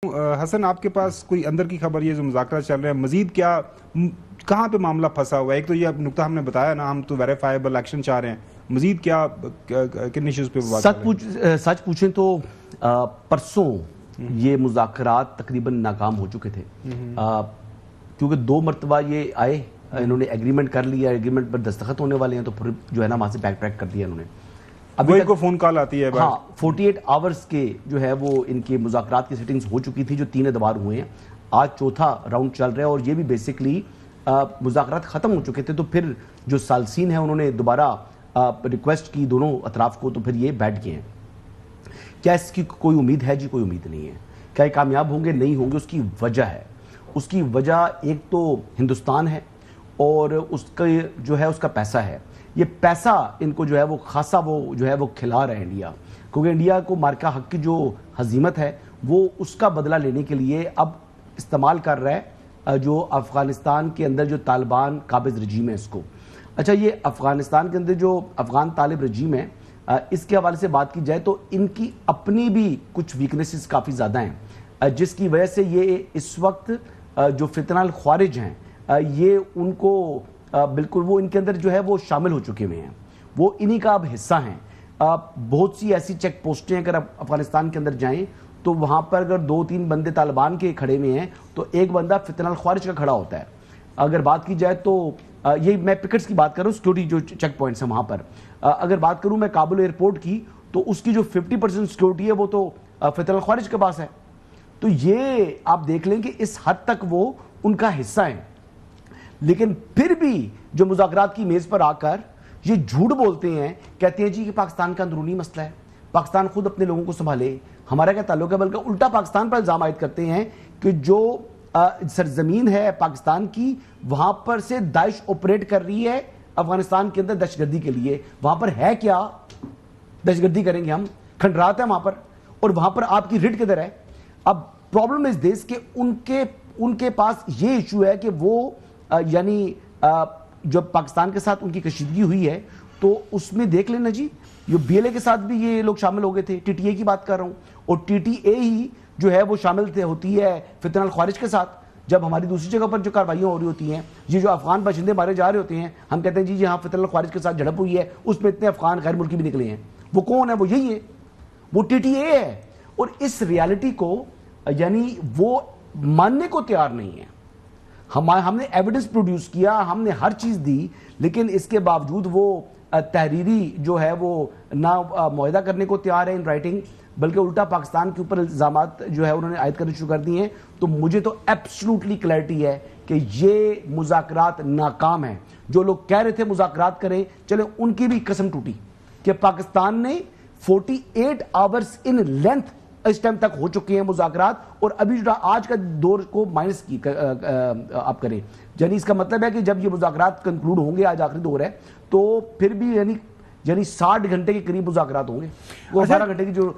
हसन, आपके पास कोई अंदर की खबर, ये जो मुज़ाकरा चल रहे हैं, मजीद क्या कहाँ पे मामला फंसा हुआ है? एक तो ये नुकता हमने बताया ना, हम तो वेरीफाइबल एक्शन चाह रहे हैं, मजीद क्या किन इश्यूज पे बात कर रहे हैं? सच पूछें तो परसों ये मुज़ाकरात तकरीबन नाकाम हो चुके थे, क्योंकि 2 मरतबा ये आए, इन्होंने एग्रीमेंट कर लिया, एग्रीमेंट पर दस्तखत होने वाले हैं, तो फिर जो है ना वहाँ से बैक ट्रैक कर दिया इन्होंने। अभी को फोन कॉल आती है। हाँ, 48 आवर्स के जो है वो इनके मुज़ाकरात की सेटिंग्स हो चुकी थी, जो 3 एतबार हुए हैं। आज चौथा राउंड चल रहा है और ये भी बेसिकली मुज़ाकरात ख़त्म हो चुके थे, तो फिर जो सालसीन है उन्होंने दोबारा रिक्वेस्ट की दोनों अतराफ को, तो फिर ये बैठ गए हैं। क्या इसकी कोई उम्मीद है? जी कोई उम्मीद नहीं है। क्या ये कामयाब होंगे? नहीं होंगे। उसकी वजह है, उसकी वजह एक तो हिंदुस्तान है और उसका जो है उसका पैसा है। ये पैसा इनको जो है वो खासा वो जो है वो खिला रहा है इंडिया, क्योंकि इंडिया को मार्का हक की जो हजीमत है वो उसका बदला लेने के लिए अब इस्तेमाल कर रहा है जो अफ़गानिस्तान के अंदर जो तालिबान काबिज रजीम है इसको। अच्छा, ये अफ़गानिस्तान के अंदर जो अफ़गान तालिब रजीम है, इसके हवाले से बात की जाए तो इनकी अपनी भी कुछ वीकनेसेस काफ़ी ज़्यादा हैं, जिसकी वजह से ये इस वक्त जो फितनाल ख्वारिज हैं ये उनको बिल्कुल वो इनके अंदर जो है वो शामिल हो चुके हुए हैं, वो इन्हीं का अब हिस्सा हैं। बहुत सी ऐसी चेक पोस्टें अगर अफगानिस्तान के अंदर जाएं तो वहाँ पर अगर 2-3 बंदे तालिबान के खड़े हुए हैं तो एक बंदा फितनाल ख्वारिज का खड़ा होता है। अगर बात की जाए तो ये मैं पिकेट्स की बात कर रहा हूँ, सिक्योरिटी जो चेक पॉइंट्स हैं वहाँ पर। अगर बात करूँ मैं काबुल एयरपोर्ट की, तो उसकी जो 50% सिक्योरिटी है वो तो फितनाल ख्वारिज के पास है। तो ये आप देख लें कि इस हद तक वो उनका हिस्सा है। लेकिन फिर भी जो मुज़ाकरात की मेज़ पर आकर ये झूठ बोलते हैं, कहते हैं जी कि पाकिस्तान का अंदरूनी मसला है, पाकिस्तान खुद अपने लोगों को संभाले, हमारा क्या ताल्लुक है, बल्कि उल्टा पाकिस्तान पर इल्ज़ाम आयद करते हैं कि जो सरजमीन है पाकिस्तान की, वहां पर से दाइश ऑपरेट कर रही है अफगानिस्तान के अंदर दहशतगर्दी के लिए। वहां पर है क्या? दहशतगर्दी करेंगे हम, खंडरात है वहां पर, और वहां पर आपकी रिट किधर है? अब प्रॉब्लम इस देश के उनके पास ये इशू है कि वो यानी जब पाकिस्तान के साथ उनकी कशीदगी हुई है तो उसमें देख लेना जी, ये बीएलए के साथ भी ये लोग शामिल हो गए थे, टीटीए की बात कर रहा हूं, और टीटीए ही जो है वो शामिल होती है फितनाल ख्वारिज के साथ। जब हमारी दूसरी जगह पर जो कार्रवाइयाँ हो रही होती हैं, ये जो अफगान बाशिंदे मारे जा रहे होते हैं, हम कहते हैं जी हाँ फितनाल ख्वारिज के साथ झड़प हुई है, उसमें इतने अफगान गैर मुल्की भी निकले हैं। वो कौन है? वो यही है, वो टीटीए है। और इस रियलिटी को यानी वो मानने को तैयार नहीं है। हमने एविडेंस प्रोड्यूस किया, हमने हर चीज़ दी, लेकिन इसके बावजूद वो तहरीरी जो है वो ना मुआहदा करने को तैयार है इन राइटिंग, बल्कि उल्टा पाकिस्तान के ऊपर इल्ज़ामात जो है उन्होंने आयद करने शुरू कर दिए हैं। तो मुझे तो एब्सोल्युटली क्लैरिटी है कि ये मुज़ाकरात नाकाम है। जो लोग कह रहे थे मुज़ाकरात करें, चले उनकी भी कसम टूटी कि पाकिस्तान ने 48 आवर्स इन लेंथ इस टाइम तक हो चुके हैं मुज़ाकरात, और अभी जो आज का दौर को माइनस की आप करें, यानी इसका मतलब है कि जब ये मुज़ाकरात कंक्लूड होंगे, आज आखिरी दौर है, तो फिर भी यानी 60 घंटे के करीब मुज़ाकरात होंगे, वो 12 घंटे की जो